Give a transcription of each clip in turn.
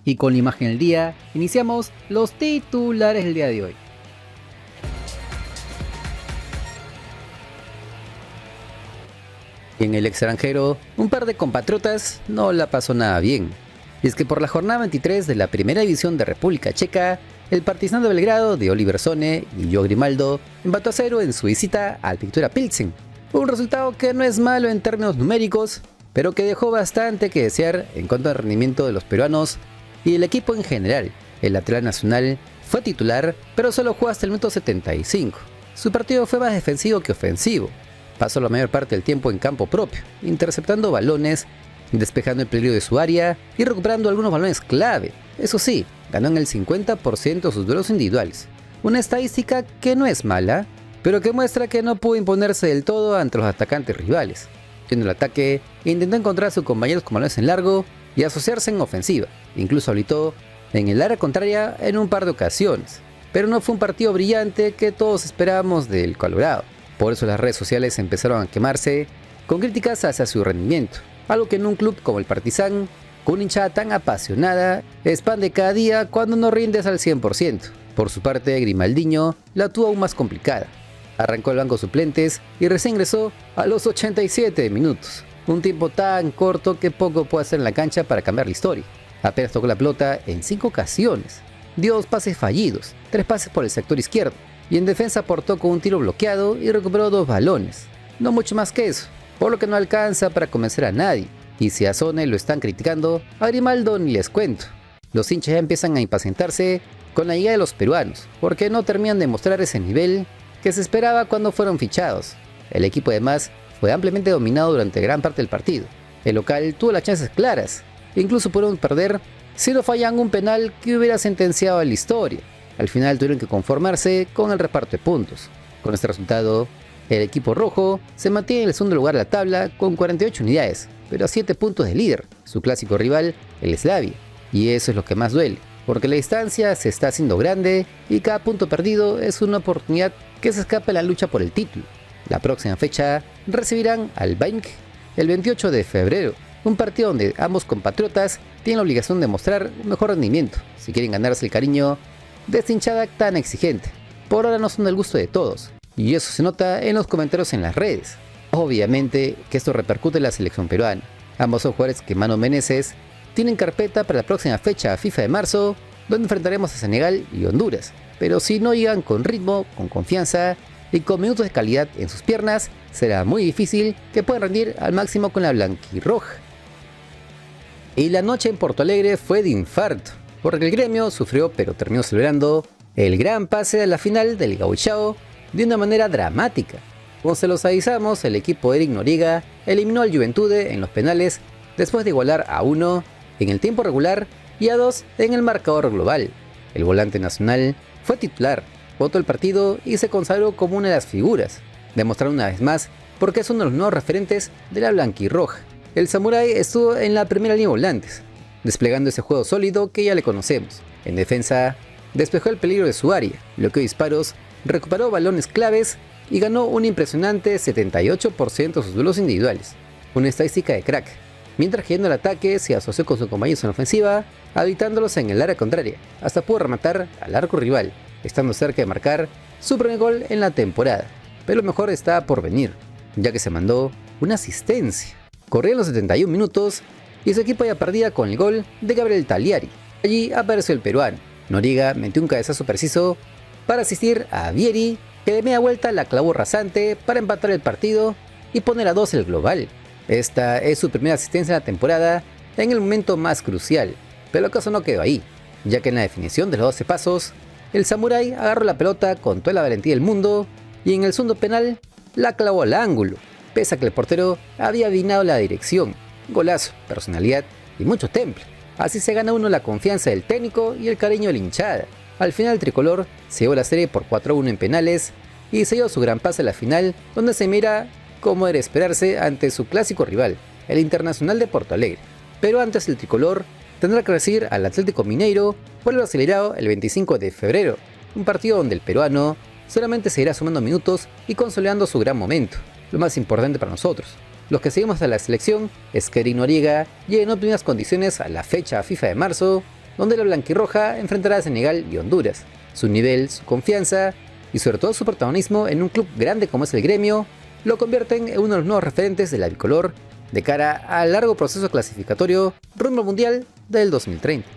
Y con la imagen del día, iniciamos los titulares del día de hoy. En el extranjero, un par de compatriotas no la pasó nada bien. Y es que por la jornada 23 de la Primera División de República Checa, el Partizan de Belgrado de Oliver Sone y Joe Grimaldo empató a 0 en su visita al Viktoria Pilsen. Un resultado que no es malo en términos numéricos, pero que dejó bastante que desear en cuanto al rendimiento de los peruanos y el equipo en general. El lateral nacional fue titular, pero solo jugó hasta el minuto 75. Su partido fue más defensivo que ofensivo. Pasó la mayor parte del tiempo en campo propio, interceptando balones, despejando el peligro de su área y recuperando algunos balones clave. Eso sí, ganó en el 50% de sus duelos individuales. Una estadística que no es mala, pero que muestra que no pudo imponerse del todo ante los atacantes rivales. Yendo el ataque, intentó encontrar a sus compañeros con balones en largo y asociarse en ofensiva. Incluso habilitó en el área contraria en un par de ocasiones. Pero no fue un partido brillante que todos esperábamos del Colorado. Por eso las redes sociales empezaron a quemarse con críticas hacia su rendimiento. Algo que en un club como el Partizan, con una hinchada tan apasionada, es pan de cada día cuando no rindes al 100%. Por su parte, Grimaldinho la tuvo aún más complicada. Arrancó el banco suplentes y recién ingresó a los 87 minutos. Un tiempo tan corto que poco puede hacer en la cancha para cambiar la historia. Apenas tocó la pelota en 5 ocasiones. Dio 2 pases fallidos, 3 pases por el sector izquierdo. Y en defensa aportó con un tiro bloqueado y recuperó 2 balones. No mucho más que eso, por lo que no alcanza para convencer a nadie. Y si a Sone lo están criticando, a Grimaldo ni les cuento. Los hinchas ya empiezan a impacientarse con la llegada de los peruanos, porque no terminan de mostrar ese nivel que se esperaba cuando fueron fichados. El equipo además fue ampliamente dominado durante gran parte del partido. El local tuvo las chances claras, e incluso pudieron perder si no fallan un penal que hubiera sentenciado la historia. Al final tuvieron que conformarse con el reparto de puntos. Con este resultado, el equipo rojo se mantiene en el segundo lugar de la tabla con 48 unidades, pero a 7 puntos del líder, su clásico rival, el Slavia. Y eso es lo que más duele, porque la distancia se está haciendo grande y cada punto perdido es una oportunidad que se escapa de la lucha por el título. La próxima fecha recibirán al Baink el 28 de febrero, un partido donde ambos compatriotas tienen la obligación de mostrar un mejor rendimiento si quieren ganarse el cariño de esta hinchada tan exigente. Por ahora no son del gusto de todos, y eso se nota en los comentarios en las redes. Obviamente que esto repercute en la selección peruana. Ambos son jugadores que Mano Menezes tienen carpeta para la próxima fecha FIFA de marzo, donde enfrentaremos a Senegal y Honduras. Pero si no llegan con ritmo, con confianza y con minutos de calidad en sus piernas, será muy difícil que puedan rendir al máximo con la blanquirroja. Y la noche en Porto Alegre fue de infarto, porque el Gremio sufrió pero terminó celebrando el gran pase a la final del Gauchao de una manera dramática. Como se los avisamos, el equipo de Eric Noriega eliminó al Juventude en los penales después de igualar a 1 en el tiempo regular y a 2 en el marcador global. El volante nacional fue titular, votó el partido y se consagró como una de las figuras, demostrando una vez más porque es uno de los nuevos referentes de la blanquirroja. El Samurai estuvo en la primera línea de volantes, desplegando ese juego sólido que ya le conocemos. En defensa, despejó el peligro de su área, bloqueó disparos, recuperó balones claves y ganó un impresionante 78% de sus duelos individuales, una estadística de crack. Mientras que yendo al ataque se asoció con sus compañeros en ofensiva, habitándolos en el área contraria, hasta pudo rematar al arco rival, estando cerca de marcar su primer gol en la temporada. Pero lo mejor está por venir, ya que se mandó una asistencia. Corrían los 71 minutos y su equipo ya perdía con el gol de Gabriel Tagliari. Allí apareció el peruano. Noriega metió un cabezazo preciso para asistir a Vieri, que de media vuelta la clavó rasante para empatar el partido y poner a 2 el global. Esta es su primera asistencia en la temporada en el momento más crucial, pero el caso no quedó ahí, ya que en la definición de los 12 pasos, el Samurai agarró la pelota con toda la valentía del mundo y en el segundo penal la clavó al ángulo, pese a que el portero había adivinado la dirección. Golazo, personalidad y mucho temple. Así se gana uno la confianza del técnico y el cariño de la hinchada. Al final el tricolor se llevó la serie por 4-1 en penales y se dio su gran pase a la final, donde se mira como era esperarse ante su clásico rival, el Internacional de Porto Alegre. Pero antes el tricolor tendrá que recibir al Atlético Mineiro por el Brasileirao el 25 de febrero, un partido donde el peruano solamente seguirá sumando minutos y consolidando su gran momento. Lo más importante para nosotros, los que seguimos a la selección, es que Eric Noriega llegue en óptimas condiciones a la fecha FIFA de marzo donde la blanquirroja enfrentará a Senegal y Honduras. Su nivel, su confianza y sobre todo su protagonismo en un club grande como es el Gremio lo convierten en uno de los nuevos referentes de la bicolor de cara al largo proceso clasificatorio rumbo al Mundial del 2030.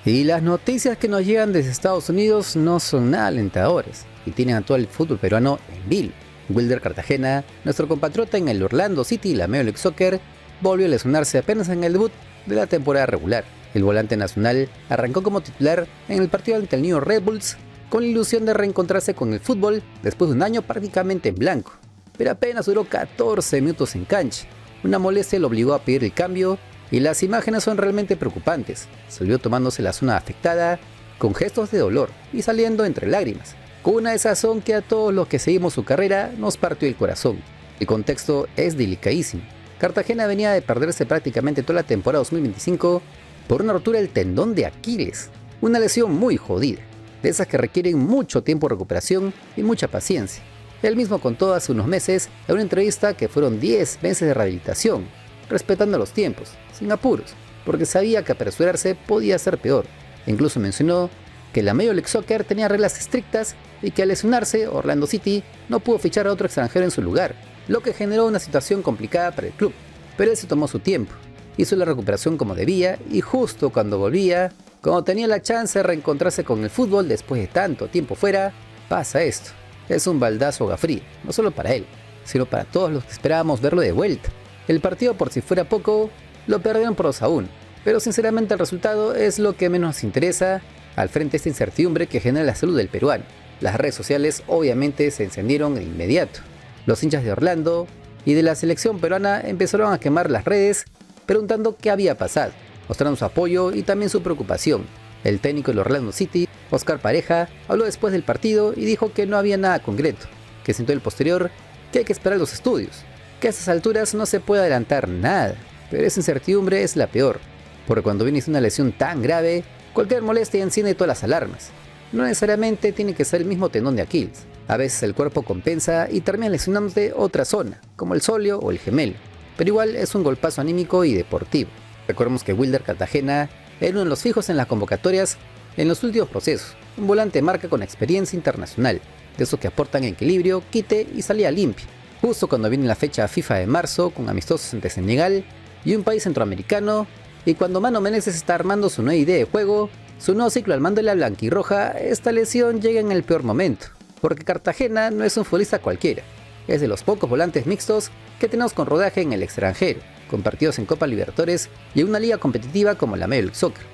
Y las noticias que nos llegan desde Estados Unidos no son nada alentadoras y tienen a todo el fútbol peruano en vilo. Wilder Cartagena, nuestro compatriota en el Orlando City y la Major League Soccer, volvió a lesionarse apenas en el debut de la temporada regular. El volante nacional arrancó como titular en el partido ante el New York Red Bulls con la ilusión de reencontrarse con el fútbol después de un año prácticamente en blanco, pero apenas duró 14 minutos en cancha. Una molestia lo obligó a pedir el cambio y las imágenes son realmente preocupantes. Se vio tomándose la zona afectada con gestos de dolor y saliendo entre lágrimas, con una desazón que a todos los que seguimos su carrera nos partió el corazón. El contexto es delicadísimo. Cartagena venía de perderse prácticamente toda la temporada 2025 por una rotura del tendón de Aquiles, una lesión muy jodida, de esas que requieren mucho tiempo de recuperación y mucha paciencia. Él mismo contó hace unos meses en una entrevista que fueron 10 meses de rehabilitación, respetando los tiempos, sin apuros, porque sabía que apresurarse podía ser peor. Incluso mencionó que la Major League Soccer tenía reglas estrictas y que al lesionarse Orlando City no pudo fichar a otro extranjero en su lugar, lo que generó una situación complicada para el club. Pero él se tomó su tiempo, hizo la recuperación como debía y justo cuando volvía, cuando tenía la chance de reencontrarse con el fútbol después de tanto tiempo fuera, pasa esto. Es un baldazo de agua fría, no solo para él, sino para todos los que esperábamos verlo de vuelta. El partido, por si fuera poco, lo perdieron por 2-1, pero sinceramente el resultado es lo que menos nos interesa al frente de esta incertidumbre que genera la salud del peruano. Las redes sociales obviamente se encendieron de inmediato. Los hinchas de Orlando y de la selección peruana empezaron a quemar las redes preguntando qué había pasado, mostrando su apoyo y también su preocupación. El técnico del Orlando City, Oscar Pareja, habló después del partido y dijo que no había nada concreto, que sintió el posterior que hay que esperar los estudios, que a estas alturas no se puede adelantar nada, pero esa incertidumbre es la peor, porque cuando vienes una lesión tan grave, cualquier molestia enciende todas las alarmas. No necesariamente tiene que ser el mismo tendón de Aquiles. A veces el cuerpo compensa y termina lesionándote otra zona, como el sóleo o el gemelo, pero igual es un golpazo anímico y deportivo. Recordemos que Wilder Cartagena era uno de los fijos en las convocatorias en los últimos procesos, un volante marca con experiencia internacional, de esos que aportan equilibrio, quite y salida limpia. Justo cuando viene la fecha FIFA de marzo, con amistosos entre Senegal y un país centroamericano, y cuando Mano Menezes está armando su nueva idea de juego, su nuevo ciclo al mando de la blanquirroja, esta lesión llega en el peor momento, porque Cartagena no es un futbolista cualquiera, es de los pocos volantes mixtos que tenemos con rodaje en el extranjero, con partidos en Copa Libertadores y en una liga competitiva como la Major League Soccer.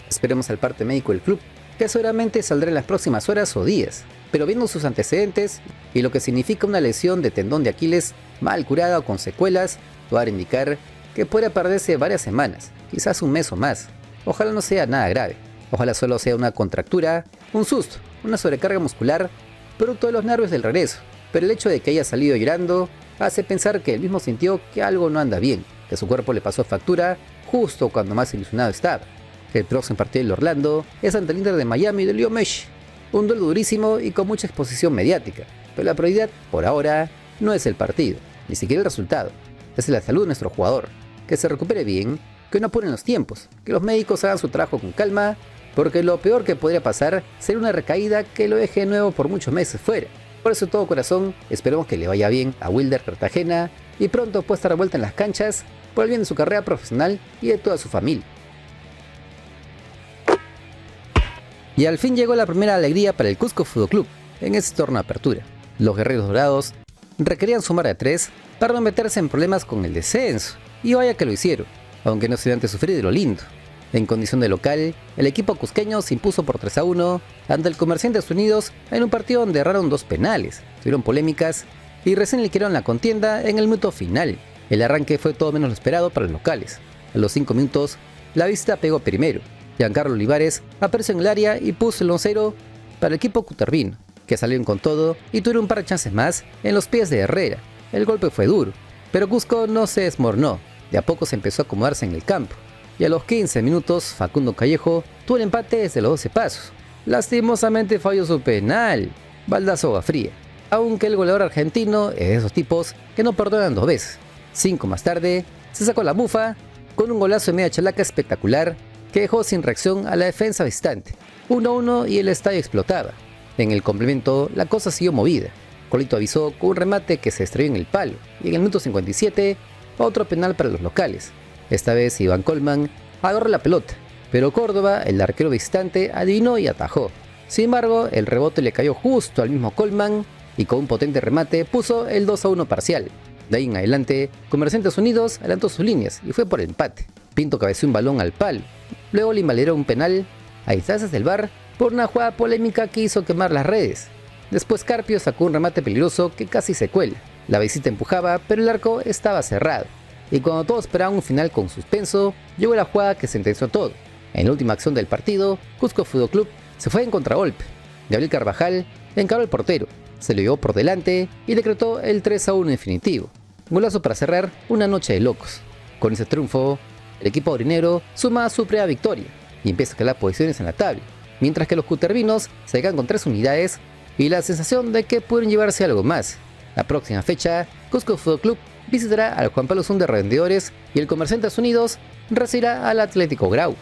Esperemos al parte médico del club, que seguramente saldrá en las próximas horas o días, pero viendo sus antecedentes y lo que significa una lesión de tendón de Aquiles mal curada o con secuelas, va a indicar que puede perderse varias semanas, quizás un mes o más. Ojalá no sea nada grave, ojalá solo sea una contractura, un susto, una sobrecarga muscular, producto de los nervios del regreso, pero el hecho de que haya salido llorando hace pensar que él mismo sintió que algo no anda bien, que su cuerpo le pasó factura justo cuando más ilusionado estaba. El próximo partido del Orlando es ante el Inter de Miami de Leo Messi, un duelo durísimo y con mucha exposición mediática, pero la prioridad, por ahora, no es el partido, ni siquiera el resultado, es la salud de nuestro jugador, que se recupere bien, que no apuren los tiempos, que los médicos hagan su trabajo con calma, porque lo peor que podría pasar sería una recaída que lo deje de nuevo por muchos meses fuera. Por eso de todo corazón, esperemos que le vaya bien a Wilder Cartagena y pronto pueda estar de vuelta en las canchas por el bien de su carrera profesional y de toda su familia. Y al fin llegó la primera alegría para el Cusco Fútbol Club en este torneo de apertura. Los guerreros dorados requerían sumar a 3 para no meterse en problemas con el descenso, y vaya que lo hicieron, aunque no se antes sufrir de lo lindo. En condición de local, el equipo cusqueño se impuso por 3-1 ante el Comerciantes Unidos en un partido donde erraron 2 penales, tuvieron polémicas y recién liquidaron la contienda en el minuto final. El arranque fue todo menos lo esperado para los locales. A los 5 minutos, la visita pegó primero. Giancarlo Olivares apareció en el área y puso el 1-0 para el equipo cutervino, que salieron con todo y tuvieron un par de chances más en los pies de Herrera. El golpe fue duro, pero Cusco no se desmoronó, de a poco se empezó a acomodarse en el campo, y a los 15 minutos Facundo Callejo tuvo el empate desde los 12 pasos. Lastimosamente falló su penal, baldazo agua fría, aunque el goleador argentino es de esos tipos que no perdonan 2 veces. 5 más tarde, se sacó la mufa con un golazo de media chalaca espectacular que dejó sin reacción a la defensa visitante. 1-1 y el estadio explotaba. En el complemento, la cosa siguió movida. Colito avisó con un remate que se estrelló en el palo, y en el minuto 57, otro penal para los locales. Esta vez Iván Colman agarró la pelota, pero Córdoba, el arquero visitante, adivinó y atajó. Sin embargo, el rebote le cayó justo al mismo Colman y con un potente remate puso el 2-1 parcial. De ahí en adelante, Comerciantes Unidos adelantó sus líneas y fue por el empate. Pinto cabeció un balón al palo. Luego le invalidó un penal a instancias del VAR por una jugada polémica que hizo quemar las redes. Después Carpio sacó un remate peligroso que casi se cuela. La visita empujaba, pero el arco estaba cerrado. Y cuando todos esperaban un final con suspenso, llegó la jugada que sentenció todo. En la última acción del partido, Cusco Fútbol Club se fue en contragolpe. Gabriel Carvajal encaró al portero, se lo llevó por delante y decretó el 3-1 definitivo. Golazo para cerrar una noche de locos. Con ese triunfo, el equipo aurinegro suma su primera victoria y empieza a escalar posiciones en la tabla, mientras que los cutervinos se quedan con 3 unidades y la sensación de que pueden llevarse algo más. La próxima fecha, Cusco Fútbol Club visitará al Juan Pablo II de Revendedores y el Comerciantes Unidos recibirá al Atlético Grau.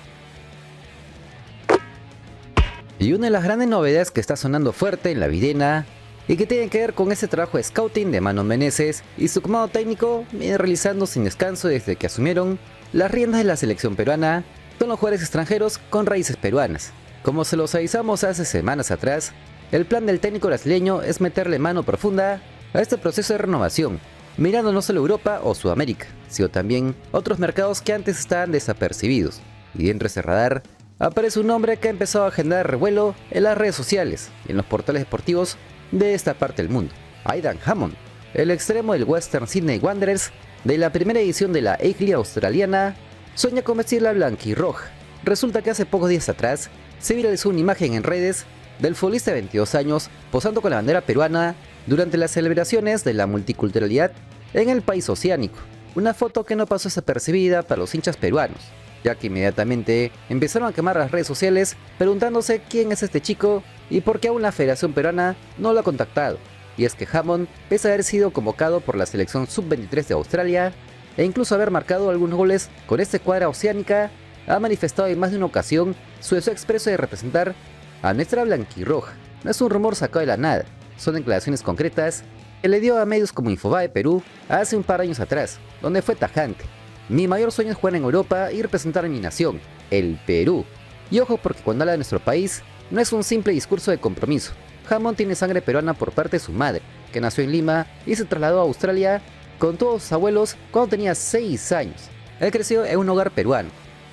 Y una de las grandes novedades que está sonando fuerte en la Videna y que tiene que ver con ese trabajo de scouting de Mano Meneses y su comando técnico viene realizando sin descanso desde que asumieron las riendas de la selección peruana son los jugadores extranjeros con raíces peruanas. Como se los avisamos hace semanas atrás, el plan del técnico brasileño es meterle mano profunda a este proceso de renovación, mirando no solo Europa o Sudamérica, sino también otros mercados que antes estaban desapercibidos. Y dentro de ese radar aparece un nombre que ha empezado a generar revuelo en las redes sociales y en los portales deportivos de esta parte del mundo. Aidan Hammond, el extremo del Western Sydney Wanderers de la primera edición de la A-League australiana, sueña con vestir la blanquirroja. Resulta que hace pocos días atrás se viralizó una imagen en redes del futbolista de 22 años posando con la bandera peruana durante las celebraciones de la multiculturalidad en el país oceánico. Una foto que no pasó desapercibida para los hinchas peruanos, ya que inmediatamente empezaron a quemar las redes sociales preguntándose quién es este chico y por qué aún la Federación Peruana no lo ha contactado. Y es que Hammond, pese a haber sido convocado por la selección sub-23 de Australia e incluso haber marcado algunos goles con esta escuadra oceánica, ha manifestado en más de una ocasión su deseo expreso de representar a nuestra blanquirroja. No es un rumor sacado de la nada, son declaraciones concretas que le dio a medios como Infobae Perú hace un par de años atrás, donde fue tajante. Mi mayor sueño es jugar en Europa y representar a mi nación, el Perú. Y ojo, porque cuando habla de nuestro país, no es un simple discurso de compromiso. Hammond tiene sangre peruana por parte de su madre, que nació en Lima y se trasladó a Australia con todos sus abuelos cuando tenía 6 años. Él creció en un hogar peruano,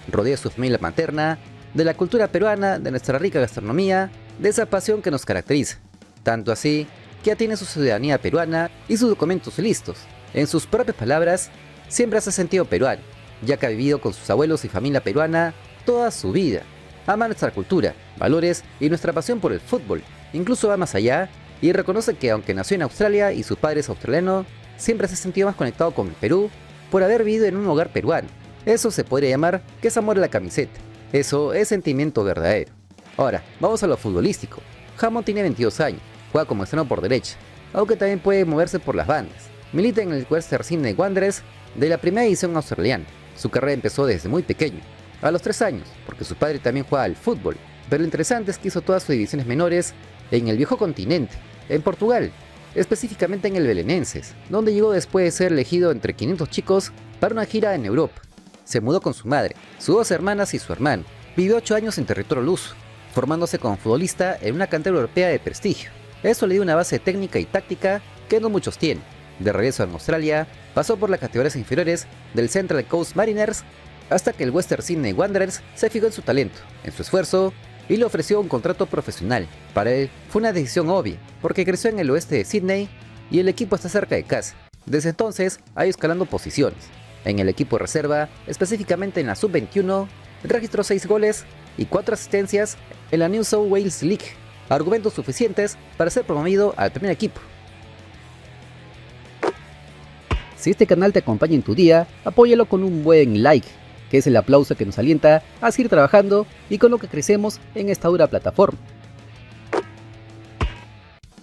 rodeado de su familia materna, de la cultura peruana, de nuestra rica gastronomía, de esa pasión que nos caracteriza. Tanto así que ya tiene su ciudadanía peruana y sus documentos listos. En sus propias palabras, siempre se ha sentido peruano, ya que ha vivido con sus abuelos y familia peruana toda su vida. Ama nuestra cultura, valores y nuestra pasión por el fútbol. Incluso va más allá y reconoce que aunque nació en Australia y su padre es australiano, siempre se ha sentido más conectado con el Perú por haber vivido en un hogar peruano. Eso se podría llamar que es amor a la camiseta. Eso es sentimiento verdadero. Ahora, vamos a lo futbolístico. Hammond tiene 22 años, juega como extremo por derecha, aunque también puede moverse por las bandas. Milita en el Western Sydney Wanderers de la primera edición australiana. Su carrera empezó desde muy pequeño, a los 3 años, porque su padre también juega al fútbol. Pero lo interesante es que hizo todas sus divisiones menores en el viejo continente, en Portugal, específicamente en el Belenenses, donde llegó después de ser elegido entre 500 chicos para una gira en Europa. Se mudó con su madre, sus 2 hermanas y su hermano. Vivió 8 años en territorio luso, formándose como futbolista en una cantera europea de prestigio. Eso le dio una base técnica y táctica que no muchos tienen. De regreso en Australia, pasó por las categorías inferiores del Central Coast Mariners hasta que el Western Sydney Wanderers se fijó en su talento, en su esfuerzo y le ofreció un contrato profesional. Para él fue una decisión obvia, porque creció en el oeste de Sydney y el equipo está cerca de casa. Desde entonces ha ido escalando posiciones. En el equipo de reserva, específicamente en la sub-21, registró 6 goles y 4 asistencias en la New South Wales League, argumentos suficientes para ser promovido al primer equipo. Si este canal te acompaña en tu día, apóyalo con un buen like, que es el aplauso que nos alienta a seguir trabajando y con lo que crecemos en esta dura plataforma.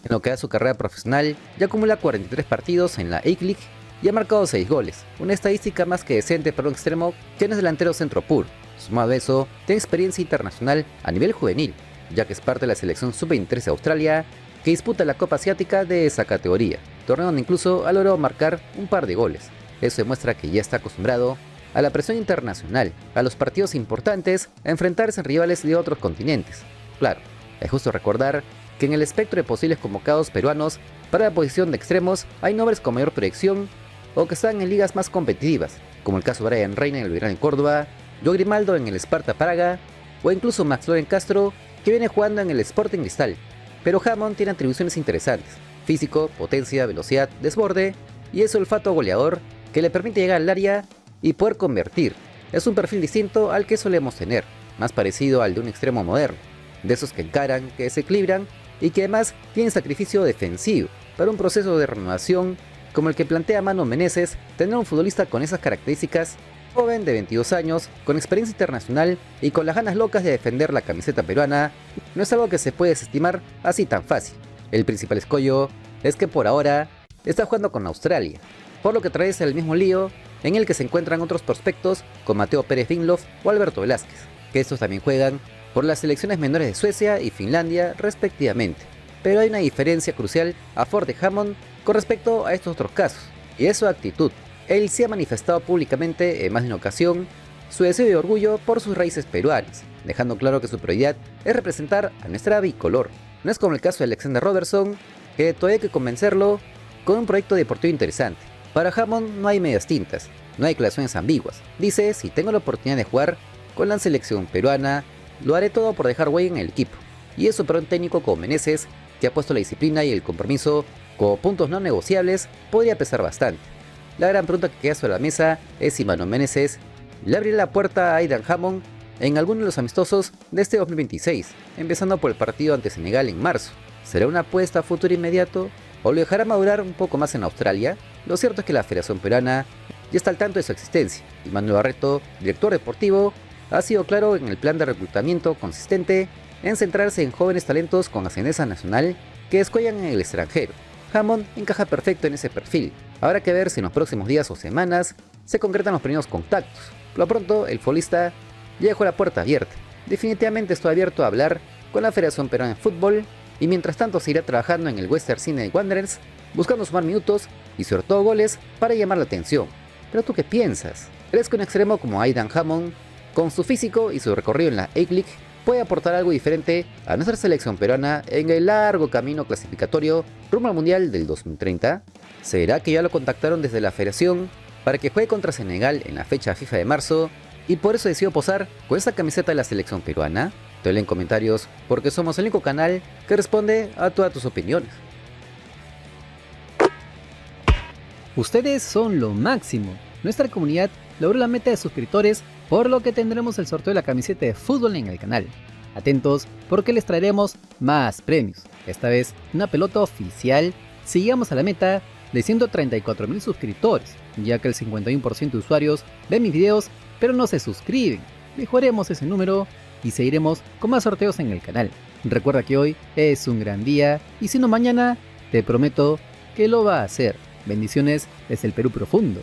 En lo que da su carrera profesional, ya acumula 43 partidos en la A-League y ha marcado 6 goles, una estadística más que decente para un extremo que no es delantero centro puro. Sumado a eso, tiene experiencia internacional a nivel juvenil, ya que es parte de la selección sub-23 de Australia, que disputa la Copa Asiática de esa categoría, torneo donde incluso ha logrado marcar un par de goles. Eso demuestra que ya está acostumbrado a la presión internacional, a los partidos importantes, a enfrentarse en rivales de otros continentes. Claro, es justo recordar que en el espectro de posibles convocados peruanos para la posición de extremos hay nombres con mayor proyección o que están en ligas más competitivas, como el caso de Brian Reina en el Belgrano en Córdoba, Joe Grimaldo en el Sparta Praga o incluso Max Loren Castro, que viene jugando en el Sporting Cristal. Pero Hammond tiene atribuciones interesantes: físico, potencia, velocidad, desborde y ese olfato goleador que le permite llegar al área y poder convertir. Es un perfil distinto al que solemos tener, más parecido al de un extremo moderno, de esos que encaran, que desequilibran y que además tienen sacrificio defensivo. Para un proceso de renovación como el que plantea Mano Menezes, tener un futbolista con esas características, joven de 22 años, con experiencia internacional y con las ganas locas de defender la camiseta peruana, no es algo que se puede desestimar así tan fácil. El principal escollo es que por ahora está jugando con Australia, por lo que atraviesa el mismo lío en el que se encuentran otros prospectos como Mateo Pérez Vinlof o Alberto Velázquez, que estos también juegan por las selecciones menores de Suecia y Finlandia respectivamente. Pero hay una diferencia crucial a favor de Hammond con respecto a estos otros casos, y es su actitud. Él sí ha manifestado públicamente en más de una ocasión su deseo y orgullo por sus raíces peruanas, dejando claro que su prioridad es representar a nuestra bicolor. No es como el caso de Alexander Robertson, que todavía hay que convencerlo con un proyecto deportivo interesante. Para Hammond no hay medias tintas, no hay declaraciones ambiguas. Dice: si tengo la oportunidad de jugar con la selección peruana, lo haré todo por dejar huella en el equipo. Y eso para un técnico como Menezes, que ha puesto la disciplina y el compromiso como puntos no negociables, podría pesar bastante. La gran pregunta que queda sobre la mesa es si Mano Menezes le abrirá la puerta a Aidan Hammond en alguno de los amistosos de este 2026, empezando por el partido ante Senegal en marzo. ¿Será una apuesta a futuro inmediato o lo dejará madurar un poco más en Australia? Lo cierto es que la Federación Peruana ya está al tanto de su existencia, y Manuel Barreto, director deportivo, ha sido claro en el plan de reclutamiento consistente en centrarse en jóvenes talentos con ascendencia nacional que escuellan en el extranjero. Hammond encaja perfecto en ese perfil. Habrá que ver si en los próximos días o semanas se concretan los primeros contactos. Por lo pronto, el futbolista ya dejó la puerta abierta. Definitivamente estoy abierto a hablar con la Federación Peruana de Fútbol y mientras tanto se irá trabajando en el Western Sydney Wanderers, buscando sumar minutos y sobre todo goles para llamar la atención. ¿Pero tú qué piensas? ¿Crees que un extremo como Aidan Hammond, con su físico y su recorrido en la A-League, puede aportar algo diferente a nuestra selección peruana en el largo camino clasificatorio rumbo al Mundial del 2030? ¿Será que ya lo contactaron desde la Federación para que juegue contra Senegal en la fecha FIFA de marzo y por eso decidió posar con esta camiseta de la selección peruana? Te leo en comentarios porque somos el único canal que responde a todas tus opiniones. Ustedes son lo máximo. Nuestra comunidad logró la meta de suscriptores, por lo que tendremos el sorteo de la camiseta de fútbol en el canal. Atentos porque les traeremos más premios. Esta vez una pelota oficial si llegamos a la meta de 134,000 suscriptores, ya que el 51% de usuarios ven mis videos pero no se suscriben. Mejoremos ese número y seguiremos con más sorteos en el canal. Recuerda que hoy es un gran día y si no mañana, te prometo que lo va a hacer. Bendiciones desde el Perú profundo.